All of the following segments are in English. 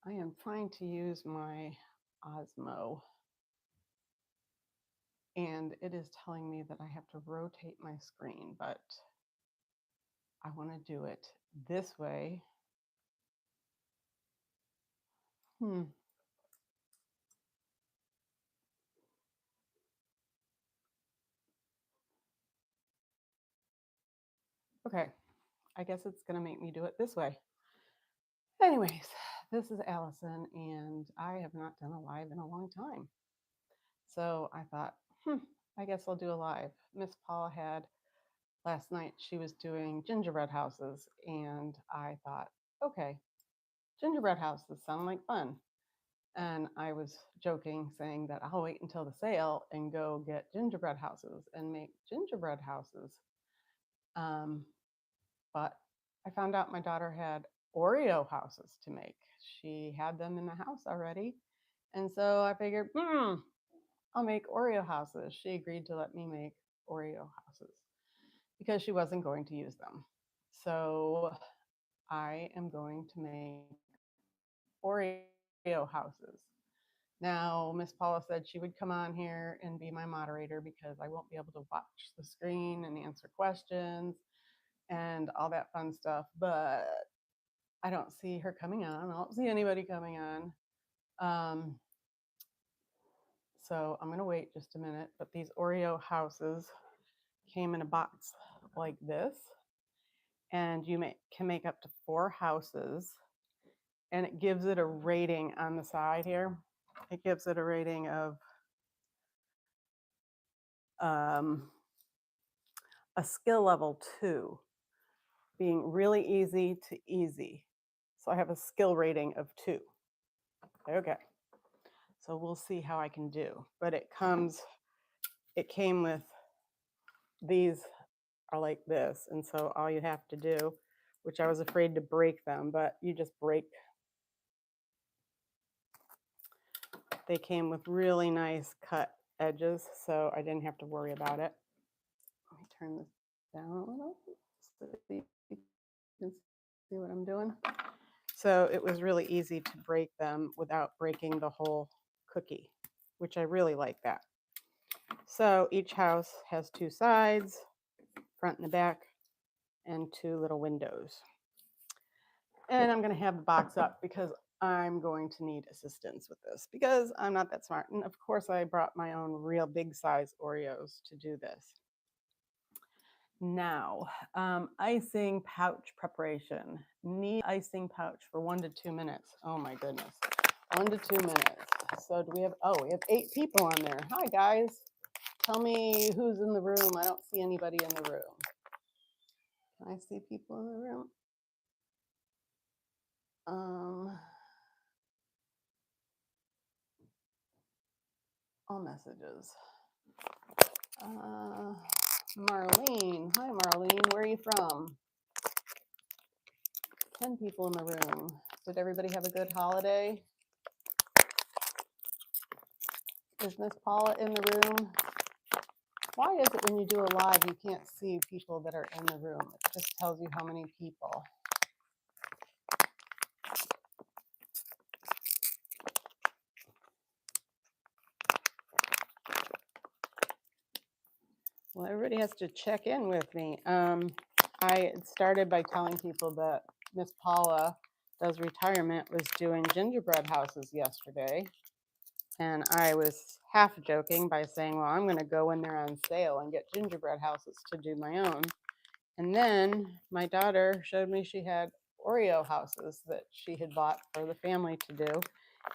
I am trying to use my Osmo, and it is telling me that I have to rotate my screen, but I want to do it this way. Okay, I guess it's going to make me do it this way. Anyways, this is Allison, and I have not done a live in a long time. So I thought, I guess I'll do a live. Miss Paula had last night, she was doing gingerbread houses, and I thought, okay, gingerbread houses sound like fun. And I was joking, saying that I'll wait until the sale and go get gingerbread houses and make gingerbread houses. But I found out my daughter had Oreo houses to make. She had them in the house already. And so I figured, I'll make Oreo houses. She agreed to let me make Oreo houses because she wasn't going to use them. So I am going to make Oreo houses. Now, Miss Paula said she would come on here and be my moderator because I won't be able to watch the screen and answer questions and all that fun stuff. But I don't see her coming on. I don't see anybody coming on. So I'm going to wait just a minute. But these Oreo houses came in a box like this. And you can make up to 4 houses. And it gives it a rating on the side here. It gives it a rating of a skill level 2, being really easy to easy. So I have a skill rating of 2. Okay. So we'll see how I can do. But it came with, these are like this. And so all you have to do, which I was afraid to break them, but you just break. They came with really nice cut edges, so I didn't have to worry about it. Let me turn this down a little so you can see what I'm doing. So it was really easy to break them without breaking the whole cookie, which I really like that. So each house has 2 sides, front and the back, and 2 little windows. And I'm going to have the box up because I'm going to need assistance with this because I'm not that smart. And of course, I brought my own real big size Oreos to do this. Now, icing pouch preparation. Need icing pouch for 1 to 2 minutes. Oh my goodness. 1 to 2 minutes. So do we have 8 people on there. Hi guys. Tell me who's in the room. I don't see anybody in the room. Can I see people in the room? All messages. Marlene. Hi Marlene. Where are you from? 10 people in the room. Did everybody have a good holiday? Is Miss Paula in the room? Why is it when you do a live, you can't see people that are in the room? It just tells you how many people. Well, everybody has to check in with me. I started by telling people that Miss Paula does retirement was doing gingerbread houses yesterday. And I was half joking by saying, well, I'm going to go when they're on sale and get gingerbread houses to do my own. And then my daughter showed me she had Oreo houses that she had bought for the family to do.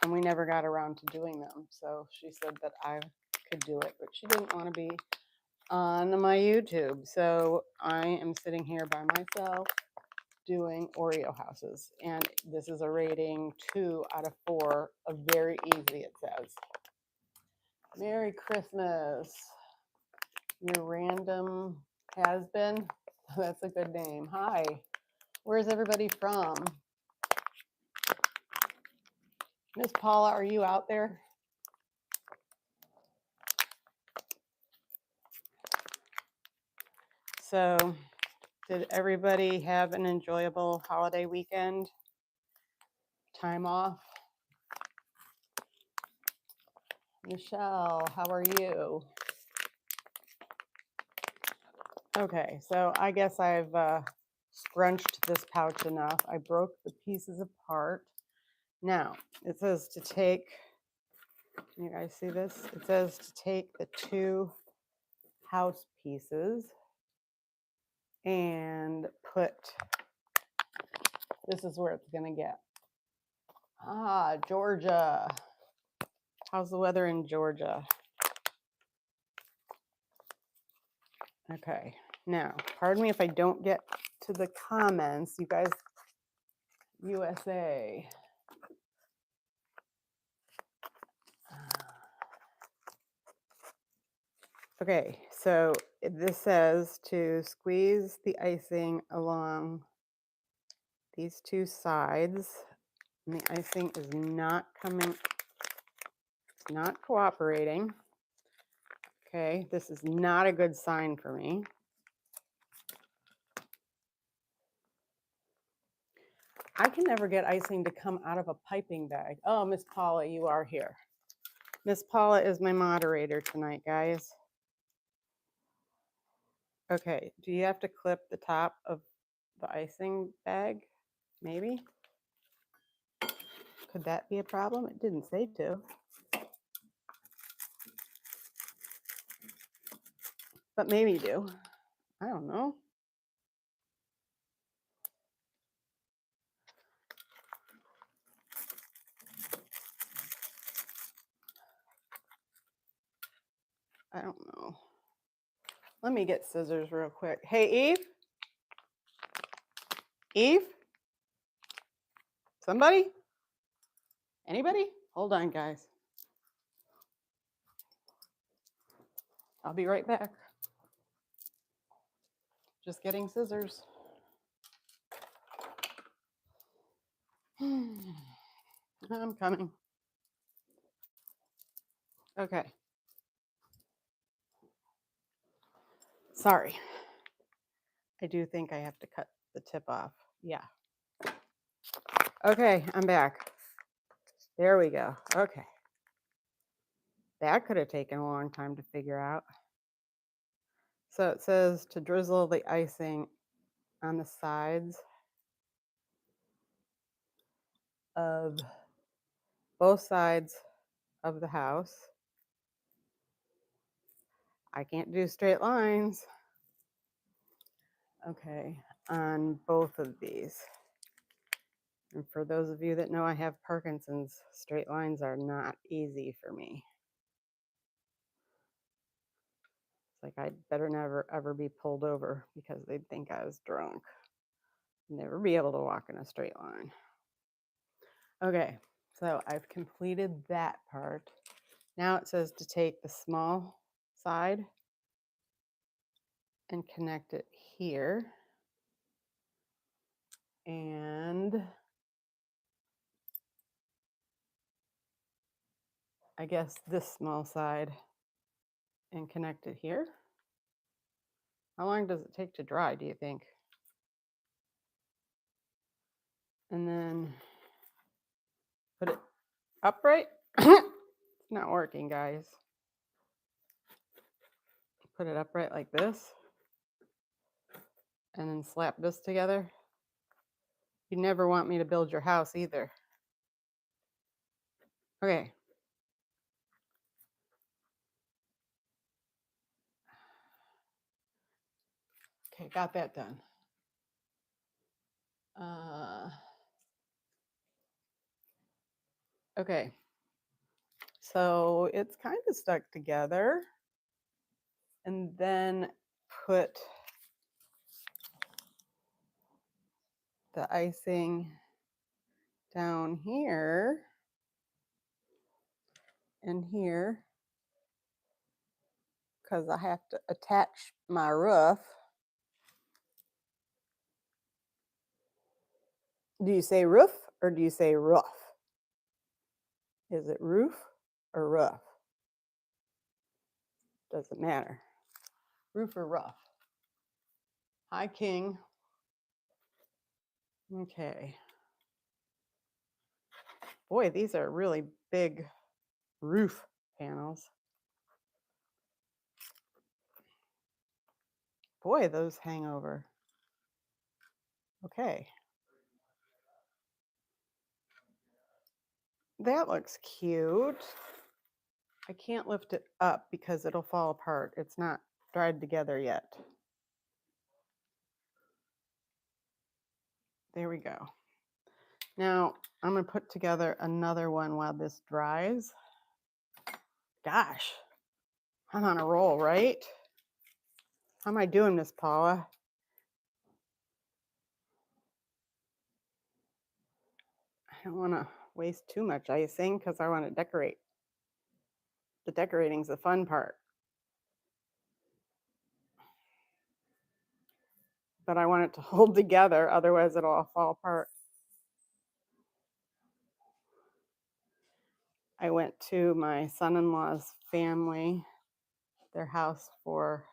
And we never got around to doing them. So she said that I could do it, but she didn't want to be on my YouTube. So I am sitting here by myself doing Oreo houses. And this is a rating 2 out of 4, a very easy, it says. Merry Christmas. Your random has been. That's a good name. Hi. Where's everybody from? Miss Paula, are you out there? So, did everybody have an enjoyable holiday weekend? Time off? Michelle, how are you? Okay, so I guess I've scrunched this pouch enough. I broke the pieces apart. Now, it says to take, can you guys see this? It says to take the 2 house pieces and put, this is where it's gonna get. Georgia. How's the weather in Georgia? Okay, now, pardon me if I don't get to the comments. You guys, USA. Okay, so this says to squeeze the icing along these 2 sides. And the icing is not coming, it's not cooperating. Okay, this is not a good sign for me. I can never get icing to come out of a piping bag. Oh, Miss Paula, you are here. Miss Paula is my moderator tonight, guys. Okay, do you have to clip the top of the icing bag? Maybe? Could that be a problem? It didn't say to. But maybe you do. I don't know. I don't know. Let me get scissors real quick. Hey, Eve? Eve? Somebody? Anybody? Hold on, guys. I'll be right back. Just getting scissors. I'm coming. Okay. Sorry. I do think I have to cut the tip off. Yeah. Okay, I'm back. There we go. Okay. That could have taken a long time to figure out. So it says to drizzle the icing on the sides of both sides of the house. I can't do straight lines. Okay, on both of these. And for those of you that know I have Parkinson's, straight lines are not easy for me. It's like I'd better never ever be pulled over because they'd think I was drunk. Never be able to walk in a straight line. Okay, so I've completed that part. Now it says to take the small side and connect it here. And I guess this small side and connect it here. How long does it take to dry, do you think? And then put it upright. It's not working, guys. Put it upright like this. And then slap this together. You never want me to build your house either. Okay. Okay, got that done. Okay. So it's kind of stuck together. And then put the icing down here and here because I have to attach my roof. Do you say roof or do you say roof? Is it roof or roof? Doesn't matter. Roof or roof? Hi, King. Okay. Boy, these are really big roof panels. Boy, those hang over. Okay. That looks cute. I can't lift it up because it'll fall apart. It's not dried together yet. There we go. Now I'm gonna put together another one while this dries. Gosh, I'm on a roll, right? How am I doing, Miss Paula? I don't want to waste too much icing because I want to decorate. The decorating's the fun part. But I want it to hold together, otherwise it'll all fall apart. I went to my son-in-law's family, their house for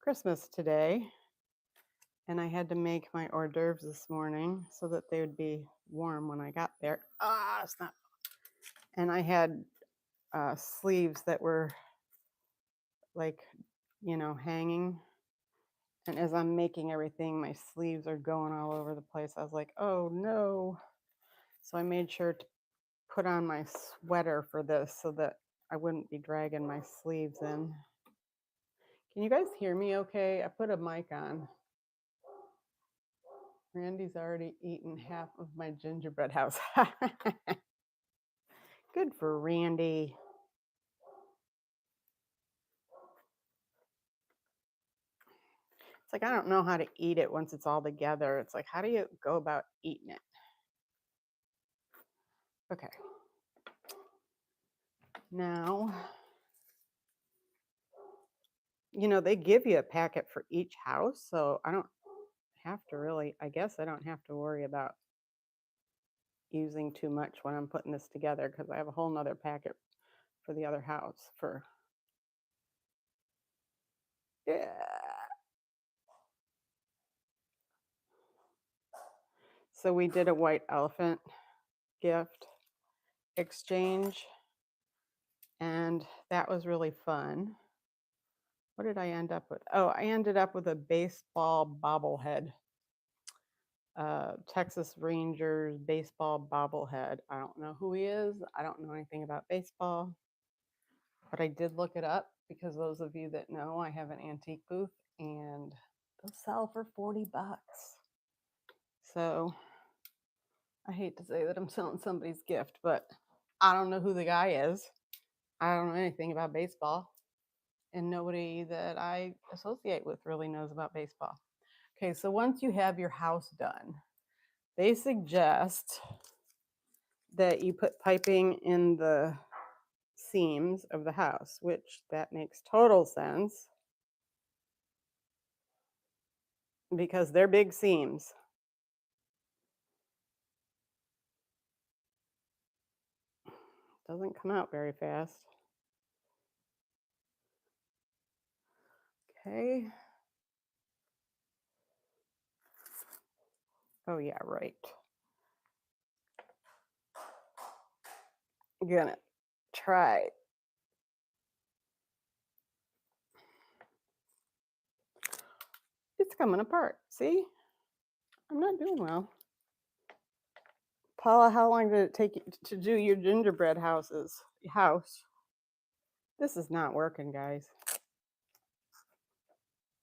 Christmas today, and I had to make my hors d'oeuvres this morning so that they would be warm when I got there. It's not. And I had sleeves that were like, hanging. And as I'm making everything, my sleeves are going all over the place. I was like, oh no. So I made sure to put on my sweater for this so that I wouldn't be dragging my sleeves in. Can you guys hear me okay? I put a mic on. Randy's already eaten half of my gingerbread house. Good for Randy. It's like, I don't know how to eat it once it's all together. It's like, how do you go about eating it? Okay. Now, they give you a packet for each house, so I don't have to really, I guess I don't have to worry about using too much when I'm putting this together because I have a whole nother packet for the other house yeah. So we did a white elephant gift exchange, and that was really fun. What did I end up with? Oh, I ended up with a baseball bobblehead. Texas Rangers baseball bobblehead. I don't know who he is. I don't know anything about baseball, but I did look it up because those of you that know, I have an antique booth and they'll sell for $40. So I hate to say that I'm selling somebody's gift, but I don't know who the guy is. I don't know anything about baseball, and nobody that I associate with really knows about baseball. Okay, so once you have your house done, they suggest that you put piping in the seams of the house, which that makes total sense because they're big seams. Doesn't come out very fast. Okay. Oh yeah, right. I'm gonna try. It's coming apart. See? I'm not doing well. Paula, how long did it take you to do your gingerbread house? This is not working, guys.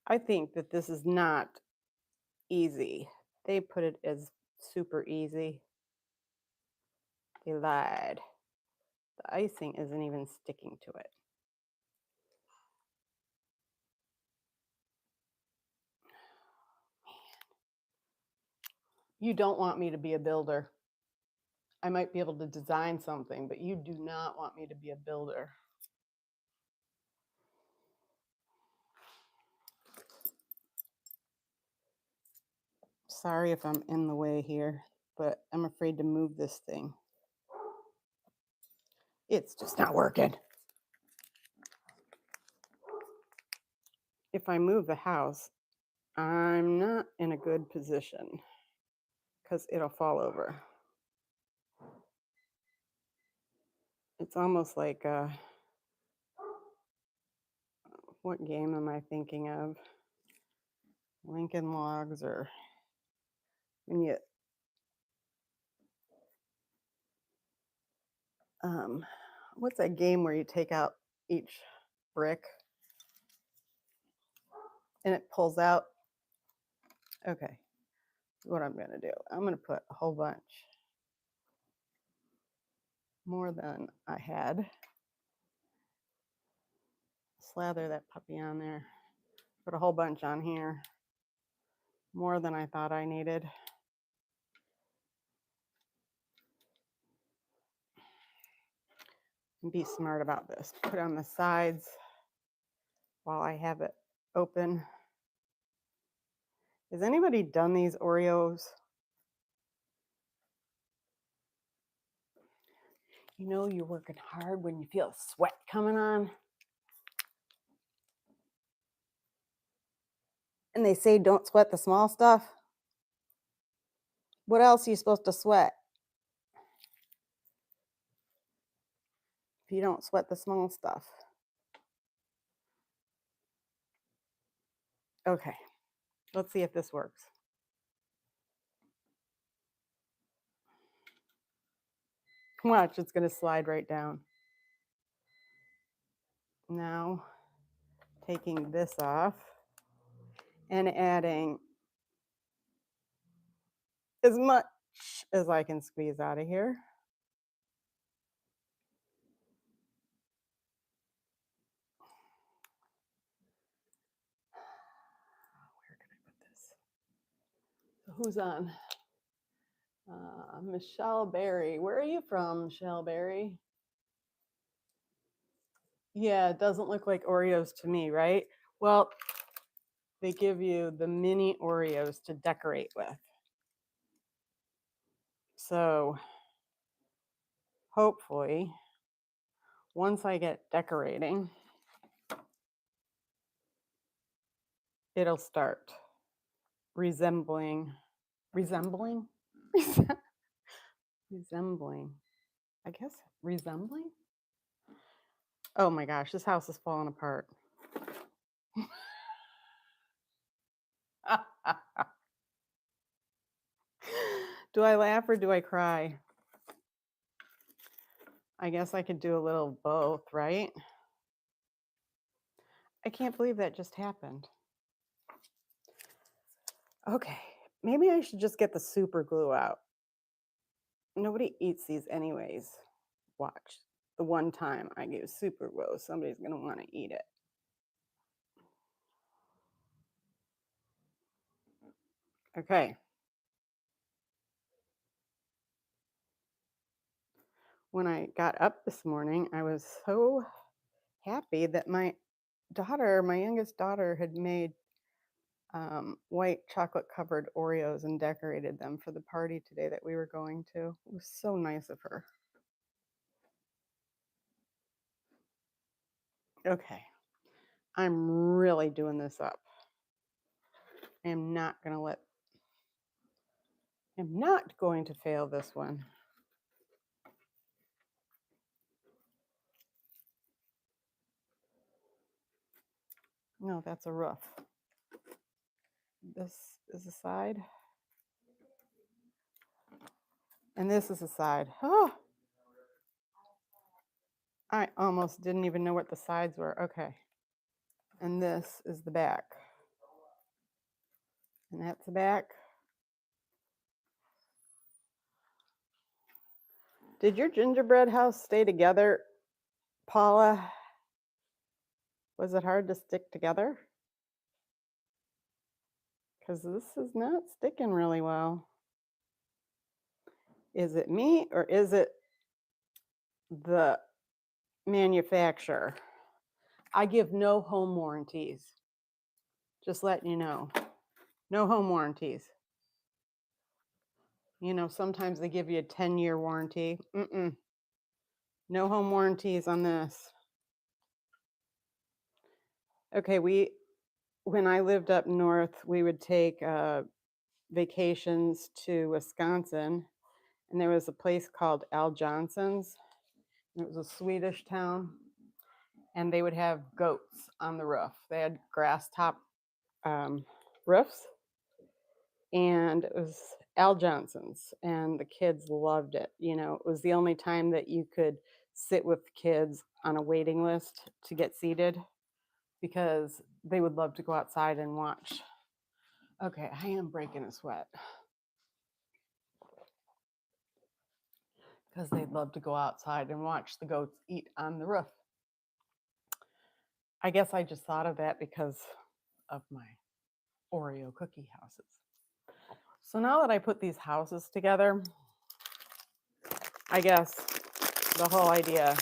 I think that this is not easy. They put it as super easy. They lied. The icing isn't even sticking to it. You don't want me to be a builder. I might be able to design something, but you do not want me to be a builder. Sorry if I'm in the way here, but I'm afraid to move this thing. It's just not working. If I move the house, I'm not in a good position because it'll fall over. It's almost like what game am I thinking of? Lincoln Logs, or when you what's that game where you take out each brick and it pulls out? Okay, what I'm gonna do, I'm gonna put a whole bunch more than I had. Slather that puppy on there. Put a whole bunch on here. More than I thought I needed. And be smart about this. Put on the sides while I have it open. Has anybody done these Oreos? You know you're working hard when you feel sweat coming on. And they say don't sweat the small stuff. What else are you supposed to sweat if you don't sweat the small stuff? Okay, let's see if this works. Watch, it's going to slide right down. Now, taking this off and adding as much as I can squeeze out of here. Where can I put this? So who's on? Michelle Berry. Where are you from, Michelle Berry? Yeah, it doesn't look like Oreos to me, right? Well, they give you the mini Oreos to decorate with. So hopefully, once I get decorating, it'll start resembling, I guess, resembling? Oh my gosh, this house is falling apart. Do I laugh or do I cry? I guess I could do a little of both, right? I can't believe that just happened. Okay, maybe I should just get the super glue out. Nobody eats these anyways. Watch. The one time I use super glue, somebody's going to want to eat it. Okay. When I got up this morning, I was so happy that my daughter, my youngest daughter, had made white chocolate covered Oreos and decorated them for the party today that we were going to. It was so nice of her. Okay, I'm really doing this up. I'm not going to fail this one. No, that's a roof. This is a side. And this is a side. Oh, I almost didn't even know what the sides were. Okay. And this is the back. And that's the back. Did your gingerbread house stay together, Paula? Was it hard to stick together? Because this is not sticking really well. Is it me or is it the manufacturer? I give no home warranties. Just letting you know. No home warranties. You know, sometimes they give you a 10-year warranty. No home warranties on this. Okay, when I lived up north, we would take vacations to Wisconsin, and there was a place called Al Johnson's, It was a Swedish town, and they would have goats on the roof. They had grass top roofs, and it was Al Johnson's, and the kids loved it. You know, it was the only time that you could sit with kids on a waiting list to get seated because they would love to go outside and watch. Okay, I am breaking a sweat because they'd love to go outside and watch the goats eat on the roof. I guess I just thought of that because of my Oreo cookie houses. So now that I put these houses together, I guess the whole idea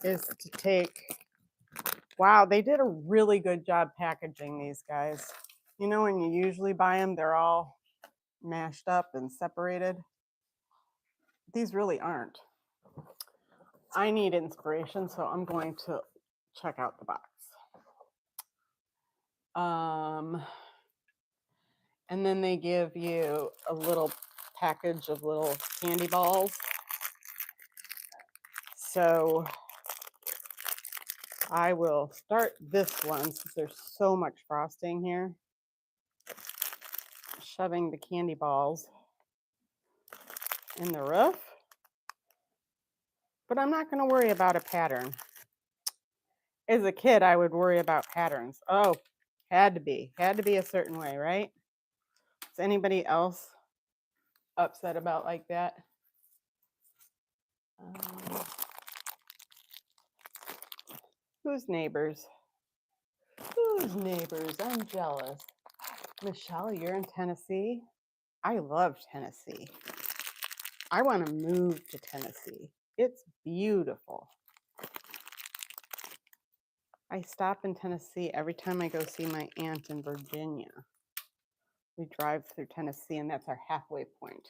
is to take, wow, they did a really good job packaging these guys. You know, when you usually buy them, they're all mashed up and separated. These really aren't. I need inspiration, so I'm going to check out the box. And then they give you a little package of little candy balls. So I will start this one since there's so much frosting here. Shoving the candy balls in the roof. But I'm not going to worry about a pattern. As a kid, I would worry about patterns. Oh, had to be a certain way, right? Is anybody else upset about like that? Who's neighbors? Who's neighbors? I'm jealous. Michelle, you're in Tennessee? I love Tennessee. I want to move to Tennessee. It's beautiful. I stop in Tennessee every time I go see my aunt in Virginia. We drive through Tennessee, and that's our halfway point.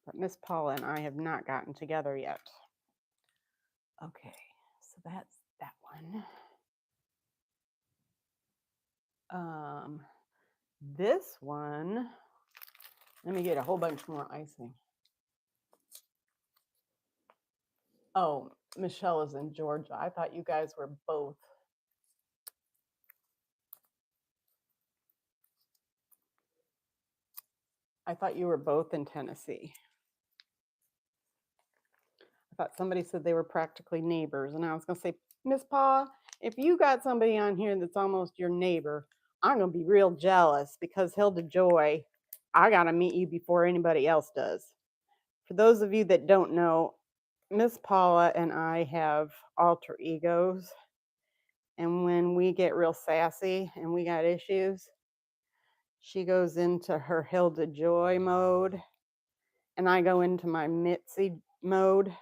But Miss Paula and I have not gotten together yet. Okay, so that's that one. This one, let me get a whole bunch more icing. Oh, Michelle is in Georgia. I thought you guys were both. I thought you were both in Tennessee. I thought somebody said they were practically neighbors, and I was going to say, Miss Paula, if you got somebody on here that's almost your neighbor, I'm going to be real jealous because Hilda Joy, I got to meet you before anybody else does. For those of you that don't know, Miss Paula and I have alter egos. And when we get real sassy and we got issues, she goes into her Hilda Joy mode and I go into my Mitzi mode.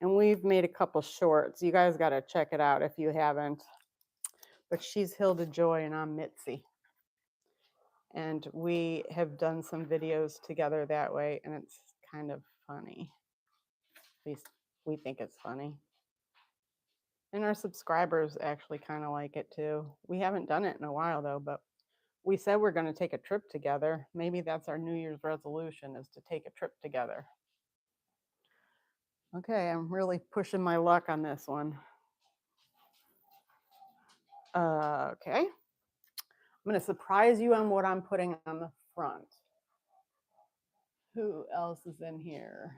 And we've made a couple shorts. You guys got to check it out if you haven't. But she's Hilda Joy and I'm Mitzi. And we have done some videos together that way, and it's kind of funny. At least we think it's funny. And our subscribers actually kind of like it too. We haven't done it in a while though, but we said we're going to take a trip together. Maybe that's our New Year's resolution, is to take a trip together. Okay, I'm really pushing my luck on this one. Okay. I'm going to surprise you on what I'm putting on the front. Who else is in here?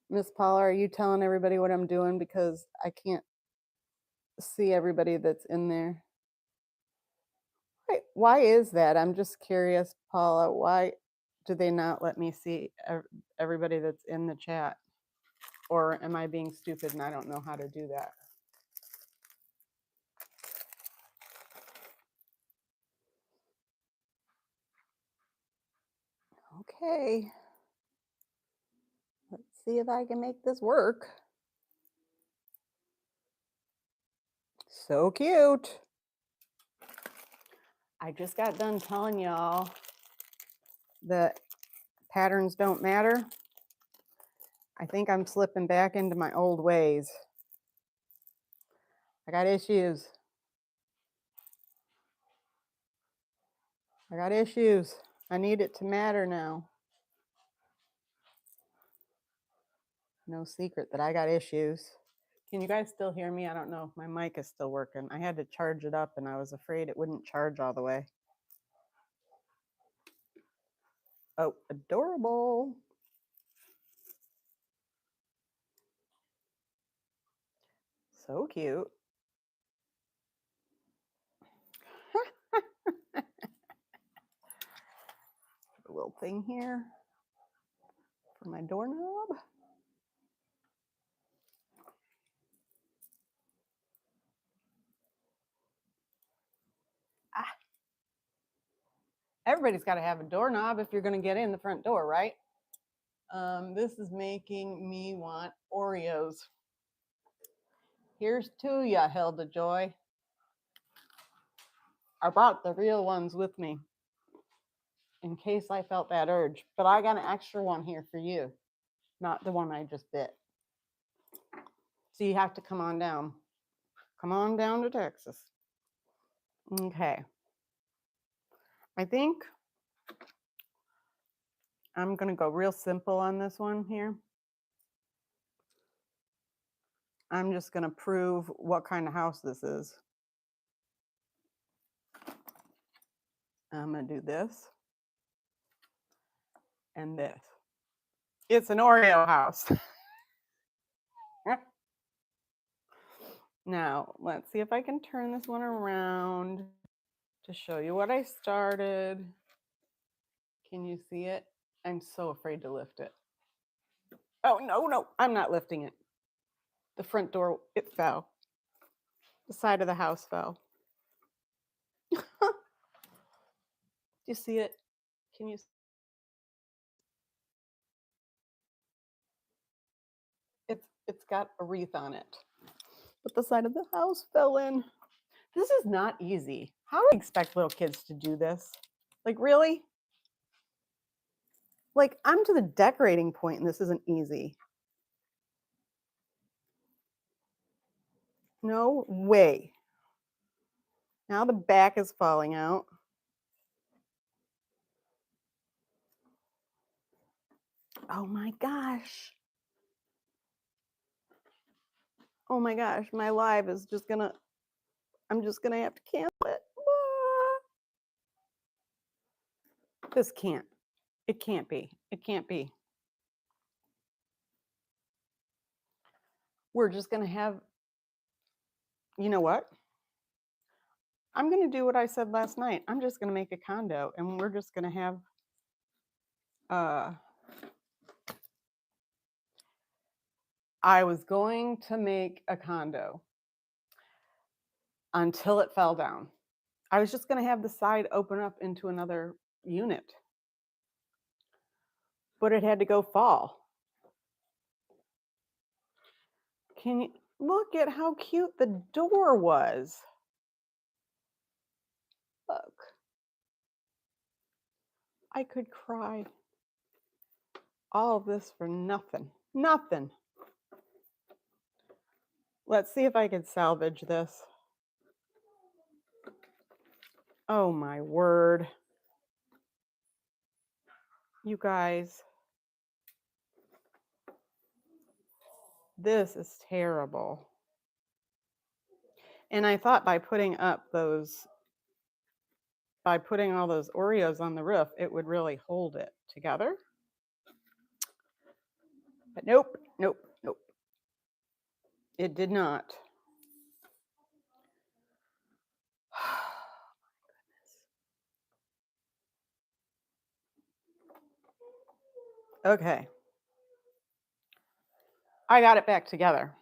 Miss Paula, are you telling everybody what I'm doing? Because I can't see everybody that's in there. Why is that? I'm just curious, Paula. Why do they not let me see everybody that's in the chat? Or am I being stupid and I don't know how to do that? Okay. Let's see if I can make this work. So cute. I just got done telling y'all that patterns don't matter. I think I'm slipping back into my old ways. I got issues. I need it to matter now. No secret that I got issues. Can you guys still hear me? I don't know if my mic is still working. I had to charge it up and I was afraid it wouldn't charge all the way. Oh, adorable. So cute. A little thing here for my doorknob. Everybody's got to have a doorknob if you're going to get in the front door, right? This is making me want Oreos. Here's to ya, Hilda Joy. I brought the real ones with me in case I felt that urge, but I got an extra one here for you, not the one I just bit. So you have to come on down. Come on down to Texas. Okay. I think I'm going to go real simple on this one here. I'm just going to prove what kind of house this is. I'm going to do this and this. It's an Oreo house. Now, let's see if I can turn this one around to show you what I started. Can you see it? I'm so afraid to lift it. Oh, no, I'm not lifting it. The front door, it fell. The side of the house fell. Do you see it? Can you? It's got a wreath on it. But the side of the house fell in. This is not easy. How do you expect little kids to do this? Like, really? Like, I'm to the decorating point and this isn't easy. No way. Now the back is falling out. Oh my gosh. Oh my gosh, my live is just gonna, I'm just gonna have to cancel it. This can't. It can't be. It can't be. We're just gonna have, you know what? I'm gonna do what I said last night. I'm just gonna make a condo and we're just gonna have I was going to make a condo until it fell down. I was just going to have the side open up into another unit, but it had to go fall. Can you look at how cute the door was? Look. I could cry. All of this for nothing. Nothing. Let's see if I can salvage this. Oh my word. You guys. This is terrible. And I thought by putting up those, by putting all those Oreos on the roof, it would really hold it together. But nope. It did not. Okay. I got it back together.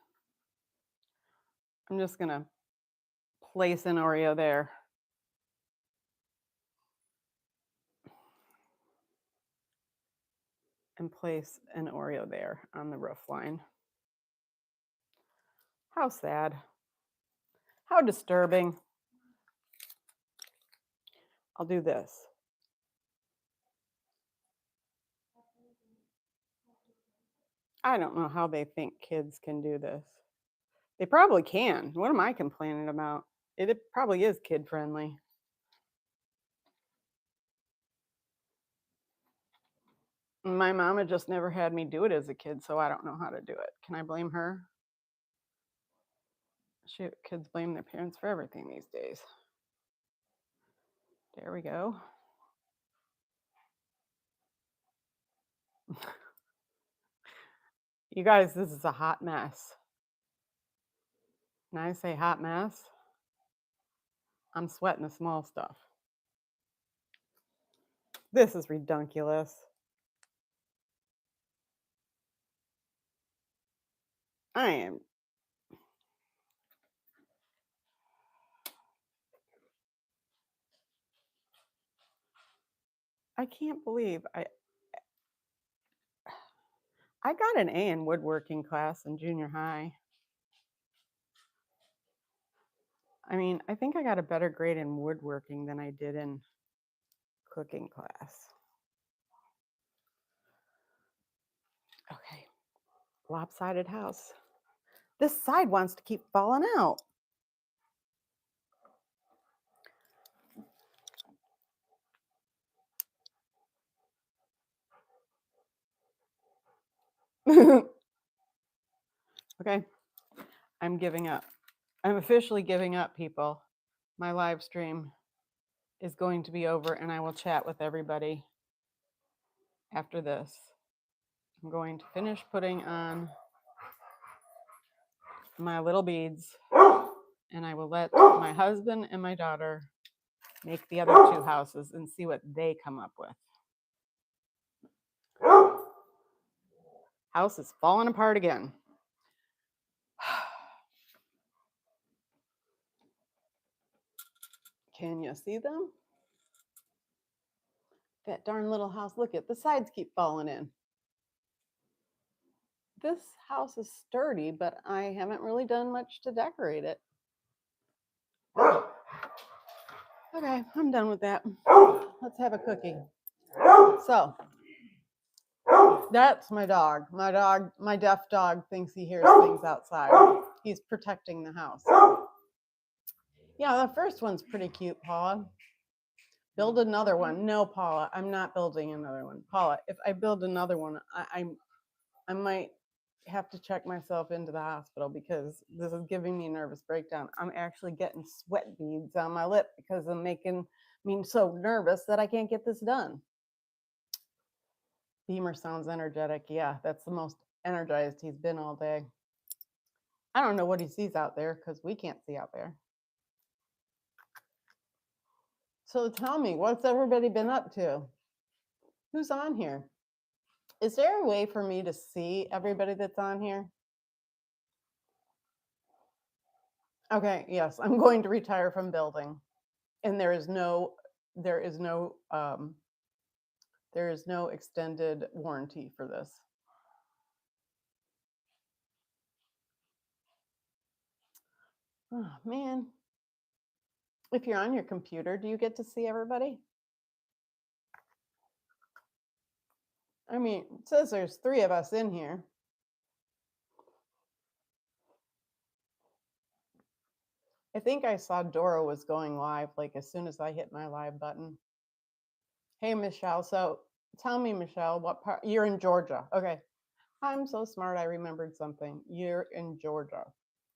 I'm just going to place an Oreo there. And place an Oreo there on the roof line. How sad. How disturbing. I'll do this. I don't know how they think kids can do this. They probably can. What am I complaining about? It probably is kid friendly. My mama just never had me do it as a kid, so I don't know how to do it. Can I blame her? Shoot, kids blame their parents for everything these days. There we go. You guys, this is a hot mess. When I say hot mess, I'm sweating the small stuff. This is redunculous. I can't believe I got an A in woodworking class in junior high. I mean, I think I got a better grade in woodworking than I did in cooking class. Okay, lopsided house. This side wants to keep falling out. Okay, I'm giving up. I'm officially giving up, people. My live stream is going to be over and I will chat with everybody after this. I'm going to finish putting on my little beads and I will let my husband and my daughter make the other two houses and see what they come up with. House is falling apart again. Can you see them? That darn little house, look at the sides keep falling in. This house is sturdy, but I haven't really done much to decorate it. Okay, I'm done with that. Let's have a cookie. So, that's my dog. My deaf dog thinks he hears things outside. He's protecting the house. Yeah, the first one's pretty cute, Paula. Build another one. No, Paula, I'm not building another one. Paula, if I build another one, I might have to check myself into the hospital because this is giving me a nervous breakdown. I'm actually getting sweat beads on my lip because I'm making me so nervous that I can't get this done. Beamer sounds energetic. Yeah, that's the most energized he's been all day. I don't know what he sees out there because we can't see out there. So tell me, what's everybody been up to? Who's on here? Is there a way for me to see everybody that's on here? Okay, yes, I'm going to retire from building. And there is no extended warranty for this. Oh man. If you're on your computer, do you get to see everybody? I mean, it says there's 3 of us in here. I think I saw Dora was going live like as soon as I hit my live button. Hey, Michelle. So tell me, Michelle, what part? You're in Georgia. Okay. I'm so smart. I remembered something. You're in Georgia.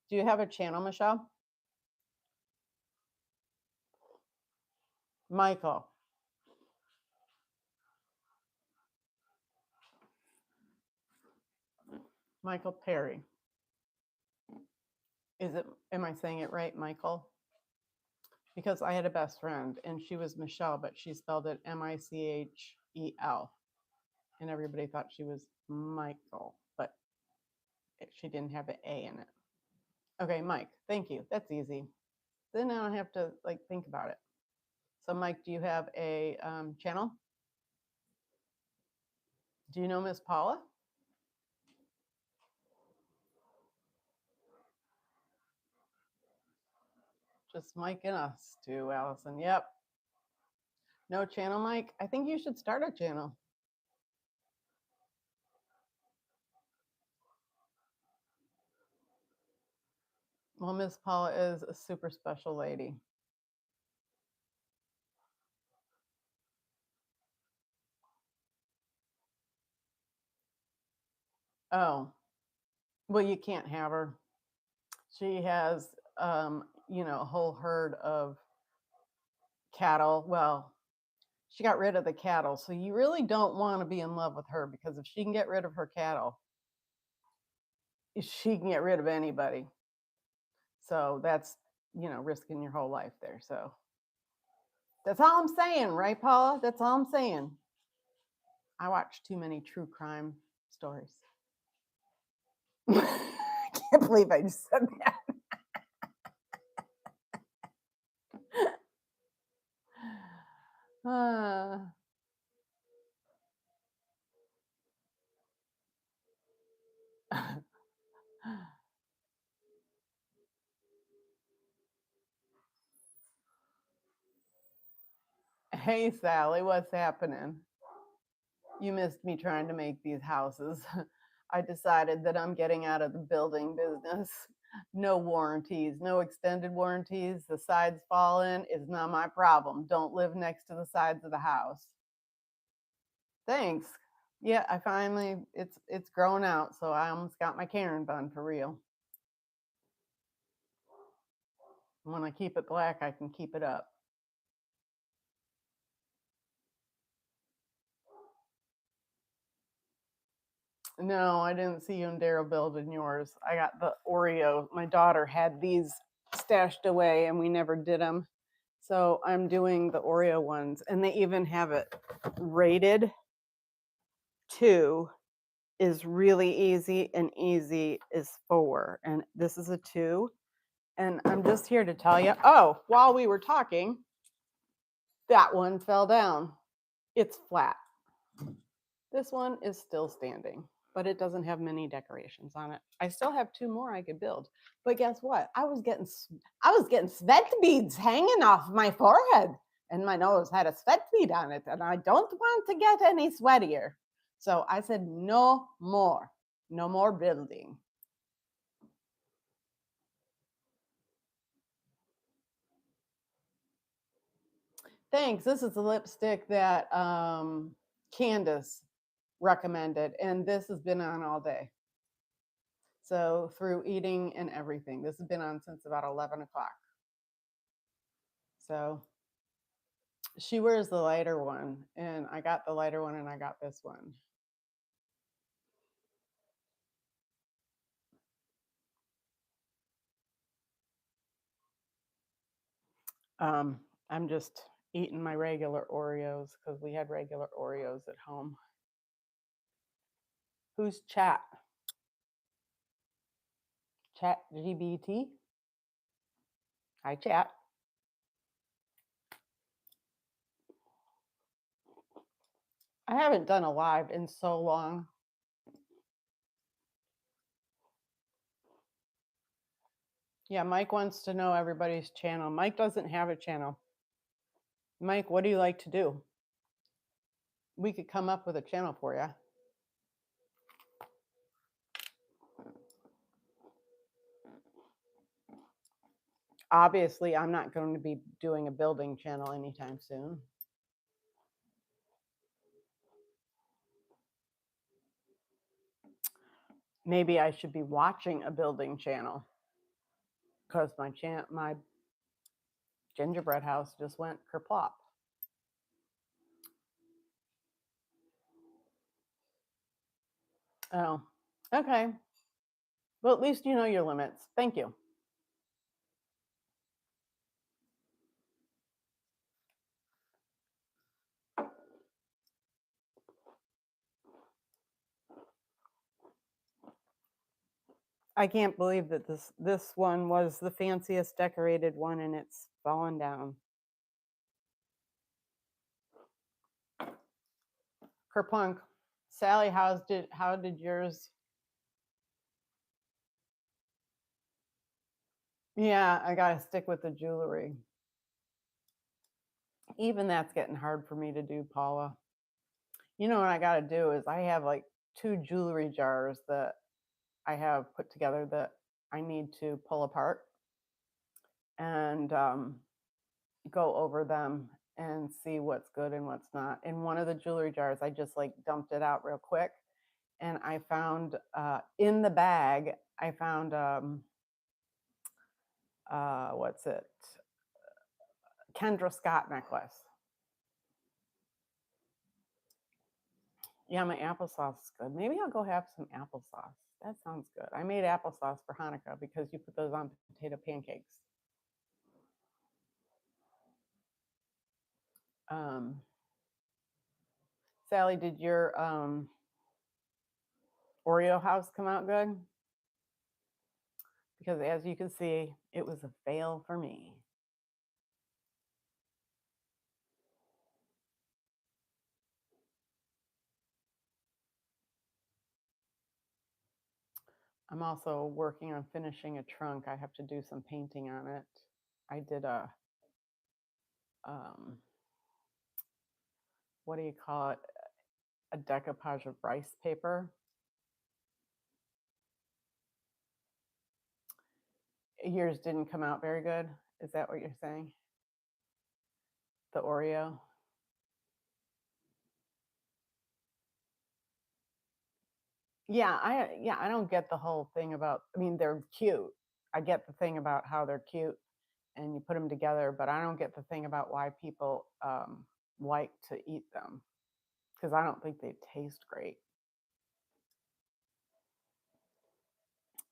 Do you have a channel, Michelle? Michael. Michael Perry. Am I saying it right, Michael? Because I had a best friend and she was Michelle, but she spelled it Michel. And everybody thought she was Michael, but she didn't have an A in it. Okay, Mike, thank you. That's easy. Then I don't have to think about it. So Mike, do you have a channel? Do you know Miss Paula? Just Mike and us too, Allison. Yep. No channel, Mike? I think you should start a channel. Well, Miss Paula is a super special lady. Oh, well, you can't have her. She has, a whole herd of cattle. Well, she got rid of the cattle. So you really don't want to be in love with her, because if she can get rid of her cattle, she can get rid of anybody. So that's, risking your whole life there. So that's all I'm saying, right, Paula? That's all I'm saying. I watch too many true crime stories. I can't believe I just said that. Hey, Sally, what's happening? You missed me trying to make these houses. I decided that I'm getting out of the building business. No warranties, no extended warranties. The sides fall in is not my problem. Don't live next to the sides of the house. Thanks. Yeah, I finally, it's grown out, so I almost got my Karen bun for real. When I keep it black, I can keep it up. No, I didn't see you and Daryl building yours. I got the Oreo. My daughter had these stashed away and we never did them. So I'm doing the Oreo ones, and they even have it rated. 2 is really easy, and easy is 4. And this is a 2. And I'm just here to tell you, oh, while we were talking, that one fell down. It's flat. This one is still standing, but it doesn't have many decorations on it. I still have 2 more I could build. But guess what? I was getting sweat beads hanging off my forehead, and my nose had a sweat bead on it, and I don't want to get any sweatier. So I said, no more building. Thanks. This is the lipstick that Candace recommended, and this has been on all day. So through eating and everything, this has been on since about 11 o'clock. So she wears the lighter one, and I got the lighter one, and I got this one. I'm just eating my regular Oreos because we had regular Oreos at home. Who's chat? Chat GBT? Hi, chat. I haven't done a live in so long. Yeah, Mike wants to know everybody's channel. Mike doesn't have a channel. Mike, what do you like to do? We could come up with a channel for you. Obviously, I'm not going to be doing a building channel anytime soon. Maybe I should be watching a building channel, because my gingerbread house just went kerplop. Oh, okay. Well, at least you know your limits. Thank you. I can't believe that this one was the fanciest decorated one, and it's fallen down. Kerplunk. Sally, how did yours? Yeah, I gotta stick with the jewelry. Even that's getting hard for me to do, Paula. You know what I gotta do is I have like 2 jewelry jars that I have put together that I need to pull apart and go over them and see what's good and what's not. In one of the jewelry jars, I just like dumped it out real quick, and I found in the bag, I found what's it? Kendra Scott necklace. Yeah, my applesauce is good. Maybe I'll go have some applesauce. That sounds good. I made applesauce for Hanukkah because you put those on potato pancakes. Sally, did your Oreo house come out good? Because as you can see, it was a fail for me. I'm also working on finishing a trunk. I have to do some painting on it. I did a, what do you call it? A decoupage of rice paper. Yours didn't come out very good. Is that what you're saying? The Oreo? Yeah, I don't get the whole thing about, I mean, they're cute. I get the thing about how they're cute and you put them together, but I don't get the thing about why people like to eat them, because I don't think they taste great.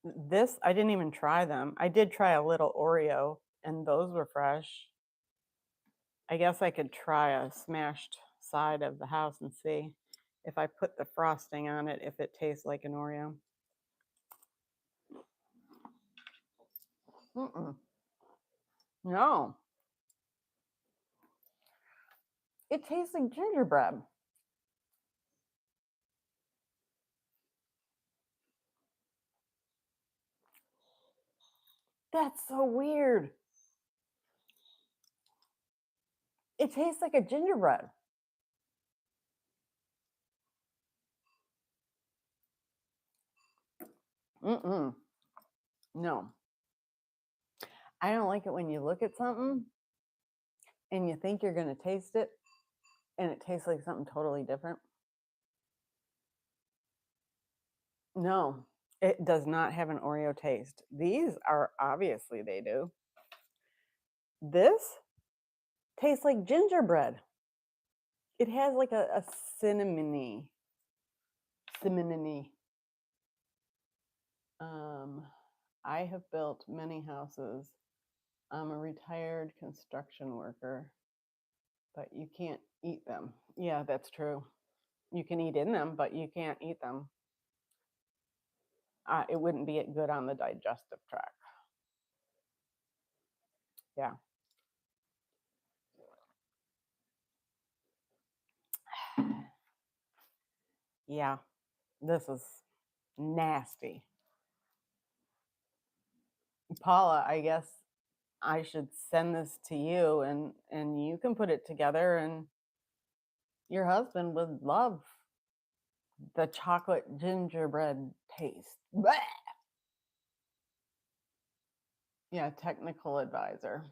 This, I didn't even try them. I did try a little Oreo and those were fresh. I guess I could try a smashed side of the house and see if I put the frosting on it, if it tastes like an Oreo. No. It tastes like gingerbread. That's so weird. It tastes like a gingerbread. No. I don't like it when you look at something and you think you're going to taste it and it tastes like something totally different. No, it does not have an Oreo taste. These are, obviously they do. This tastes like gingerbread. It has like a cinnamony. I have built many houses. I'm a retired construction worker, but you can't eat them. Yeah, that's true. You can eat in them, but you can't eat them. It wouldn't be good on the digestive tract. Yeah. Yeah, this is nasty. Paula, I guess I should send this to you and you can put it together, and your husband would love the chocolate gingerbread taste. Blech! Yeah, technical advisor.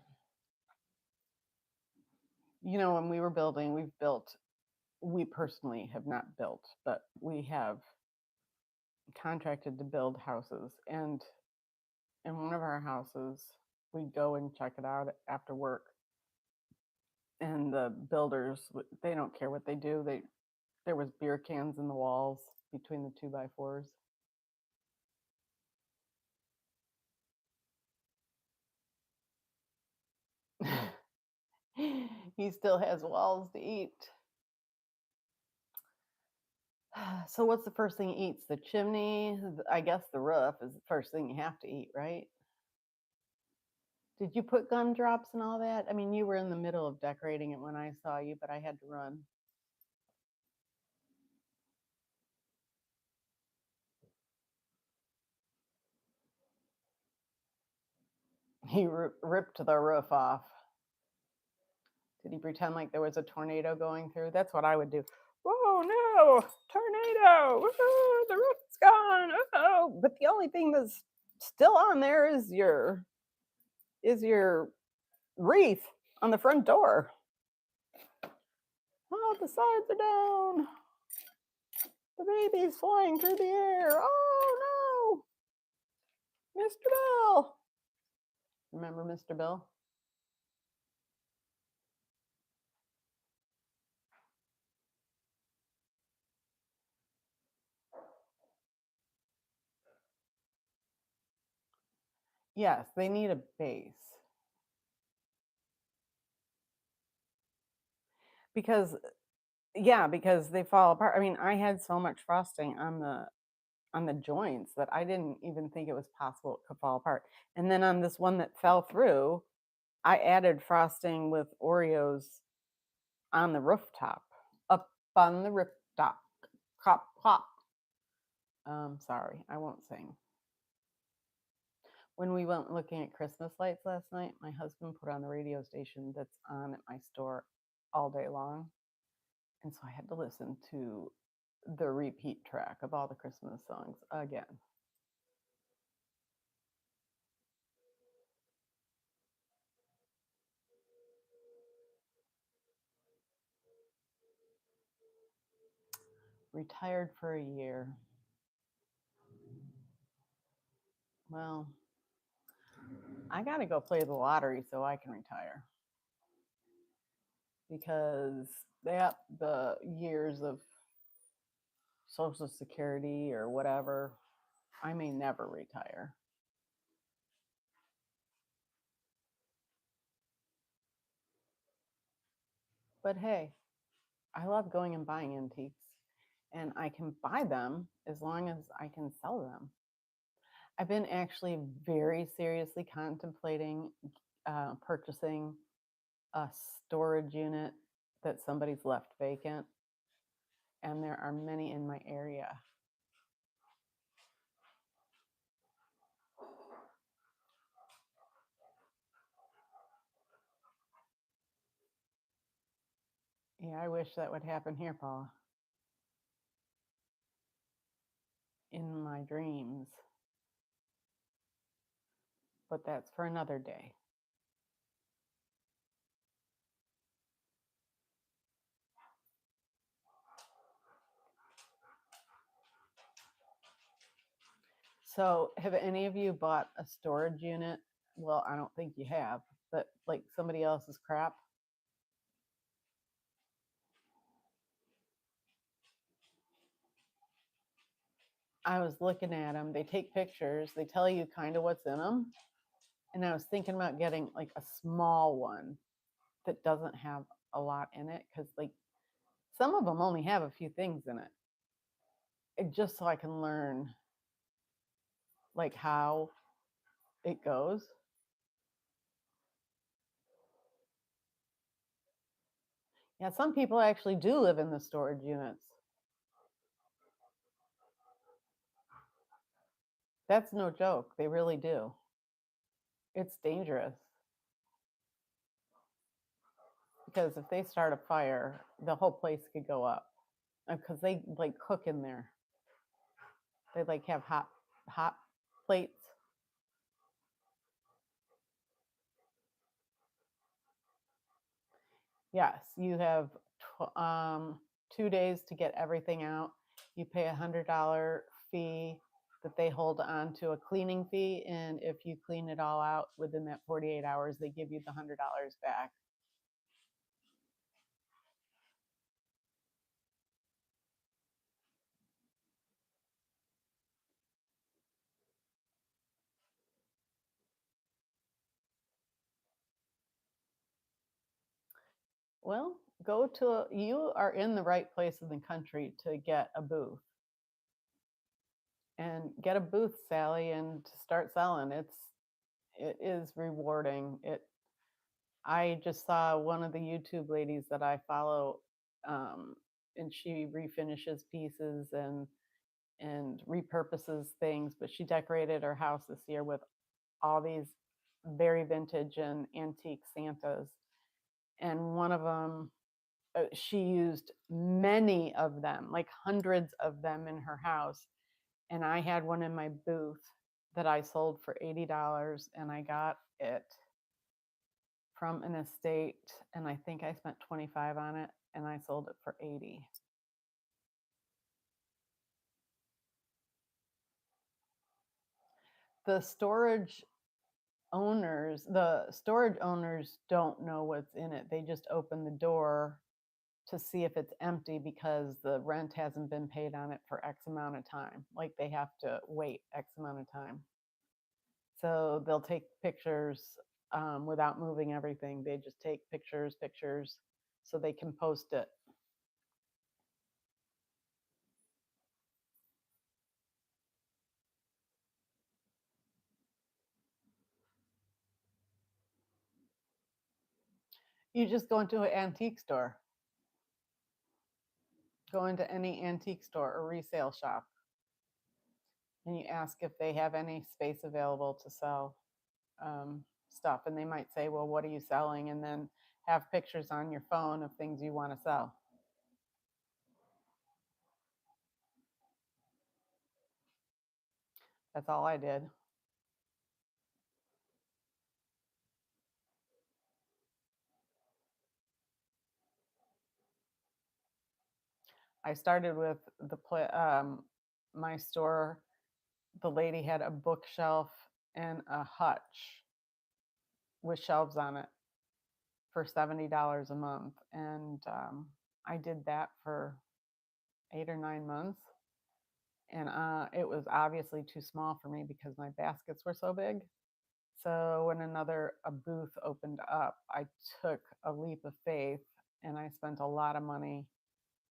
You know, when we were building, we personally have not built, but we have contracted to build houses. And in one of our houses, we'd go and check it out after work. And the builders, they don't care what they do. There was beer cans in the walls between the 2x4s. He still has walls to eat. So what's the first thing he eats? The chimney? I guess the roof is the first thing you have to eat, right? Did you put gumdrops and all that? I mean, you were in the middle of decorating it when I saw you, but I had to run. He ripped the roof off. Did he pretend like there was a tornado going through? That's what I would do. Whoa, no, tornado. Whoa, the roof's gone. Oh, but the only thing that's still on there is your wreath on the front door. Oh, the sides are down. But baby's flying through the air. Oh no, Mr. Bill. Remember Mr. Bill? Yes, they need a base. Because they fall apart. I mean, I had so much frosting on the joints that I didn't even think it was possible it could fall apart. And then on this one that fell through, I added frosting with Oreos on the rooftop, up on the rooftop. Clop, clop. Sorry, I won't sing. When we went looking at Christmas lights last night, my husband put on the radio station that's on at my store all day long. And so I had to listen to the repeat track of all the Christmas songs again. Retired for a year. Well, I got to go play the lottery so I can retire. Because the years of Social Security or whatever, I may never retire. But hey, I love going and buying antiques, and I can buy them as long as I can sell them. I've been actually very seriously contemplating purchasing a storage unit that somebody's left vacant, and there are many in my area. Yeah, I wish that would happen here, Paula. In my dreams. But that's for another day. So, have any of you bought a storage unit? Well, I don't think you have, but like somebody else's crap. I was looking at them. They take pictures. They tell you kind of what's in them. And I was thinking about getting like a small one that doesn't have a lot in it, because like some of them only have a few things in it, just so I can learn like how it goes. Yeah, some people actually do live in the storage units. That's no joke. They really do. It's dangerous. Because if they start a fire, the whole place could go up. Because they like cook in there. They like have hot plates. Yes, you have 2 days to get everything out. You pay $100 fee that they hold on to a cleaning fee, and if you clean it all out within that 48 hours, they give you the $100 back. Well, you are in the right place in the country to get a booth. And get a booth, Sally, and start selling. It is rewarding. I just saw one of the YouTube ladies that I follow, and she refinishes pieces and repurposes things, but she decorated her house this year with all these very vintage and antique Santas. And one of them, she used many of them, like hundreds of them in her house. And I had one in my booth that I sold for $80, and I got it from an estate, and I think I spent 25 on it, and I sold it for 80. the storage owners don't know what's in it. They just open the door to see if it's empty because the rent hasn't been paid on it for X amount of time. Like they have to wait X amount of time. So they'll take pictures without moving everything. They just take pictures, so they can post it. You just go into an antique store. Go into any antique store or resale shop and you ask if they have any space available to sell stuff. And they might say, well, what are you selling? And then have pictures on your phone of things you want to sell. That's all I did. I started with my store. The lady had a bookshelf and a hutch with shelves on it for $70 a month. And I did that for 8 or 9 months. And it was obviously too small for me because my baskets were so big. So when a booth opened up, I took a leap of faith and I spent a lot of money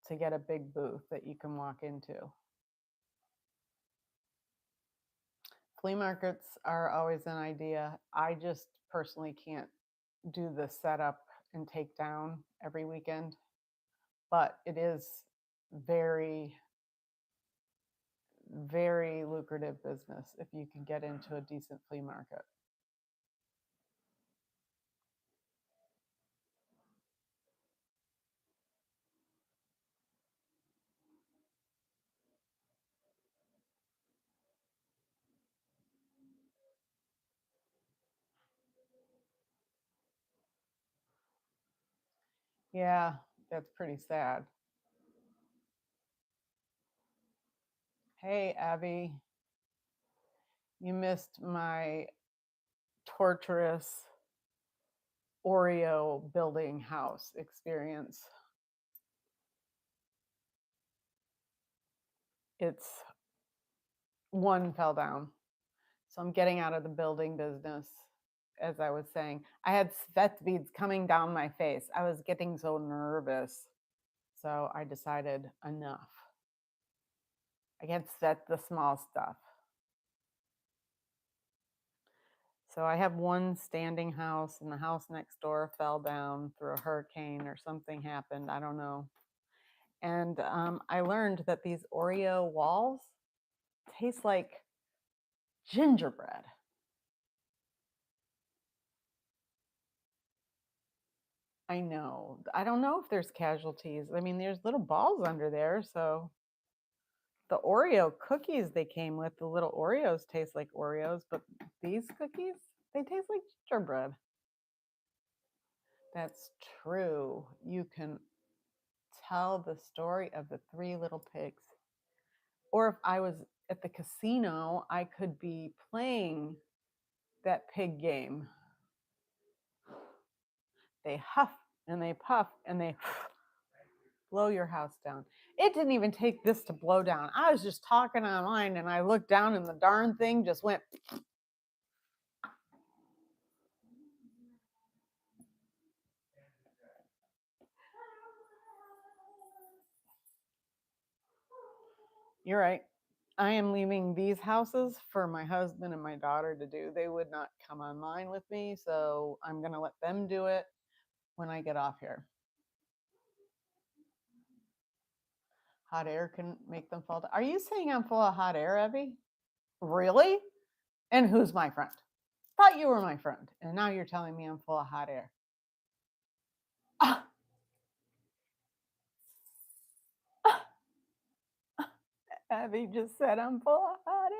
to get a big booth that you can walk into. Flea markets are always an idea. I just personally can't do the setup and take down every weekend, but it is very, very lucrative business if you can get into a decent flea market. Yeah, that's pretty sad. Hey, Abby, you missed my torturous Oreo building house experience. It's one fell down. So I'm getting out of the building business. As I was saying, I had sweat beads coming down my face. I was getting so nervous. So I decided enough. I can't sweat the small stuff. So I have one standing house, and the house next door fell down through a hurricane or something happened. I don't know. And I learned that these Oreo walls taste like gingerbread. I know. I don't know if there's casualties. I mean, there's little balls under there. So the Oreo cookies they came with, the little Oreos taste like Oreos, but these cookies, they taste like gingerbread. That's true. You can tell the story of the three little pigs. Or if I was at the casino, I could be playing that pig game. They huff and they puff and they blow your house down. It didn't even take this to blow down. I was just talking online and I looked down and the darn thing just went. You're right. I am leaving these houses for my husband and my daughter to do. They would not come online with me, so I'm going to let them do it when I get off here. Hot air can make them fall down. Are you saying I'm full of hot air, Evie? Really? And who's my friend? Thought you were my friend, and now you're telling me I'm full of hot air. Ah. Abby just said I'm full of hot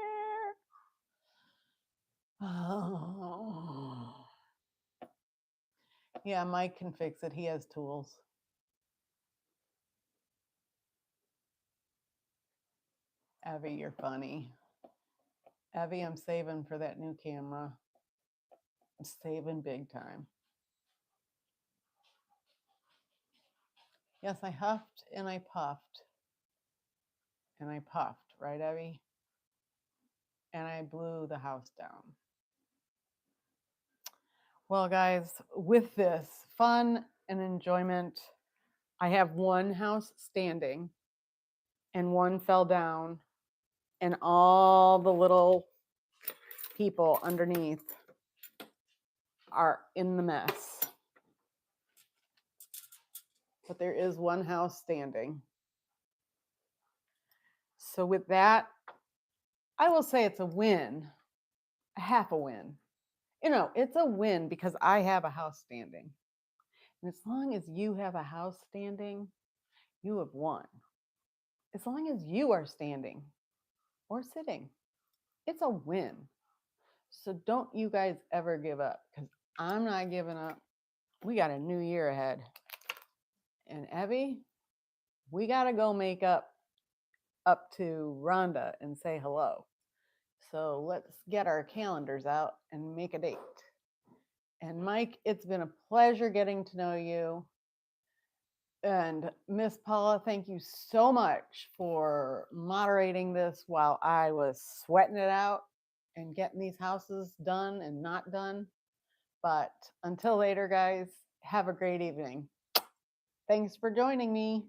air. Oh. Yeah, Mike can fix it. He has tools. Abby, you're funny. Evie, I'm saving for that new camera. I'm saving big time. Yes, I huffed and I puffed. And I puffed, right, Evie? And I blew the house down. Well, guys, with this fun and enjoyment, I have one house standing and one fell down, and all the little people underneath are in the mess. But there is one house standing. So with that, I will say it's a win, a half a win. You know, it's a win because I have a house standing. And as long as you have a house standing, you have won. As long as you are standing or sitting, it's a win. So don't you guys ever give up, because I'm not giving up. We got a new year ahead. And Evie, we got to go make up to Rhonda and say hello. So let's get our calendars out and make a date. And Mike, it's been a pleasure getting to know you. And Miss Paula, thank you so much for moderating this while I was sweating it out and getting these houses done and not done. But until later, guys, have a great evening. Thanks for joining me.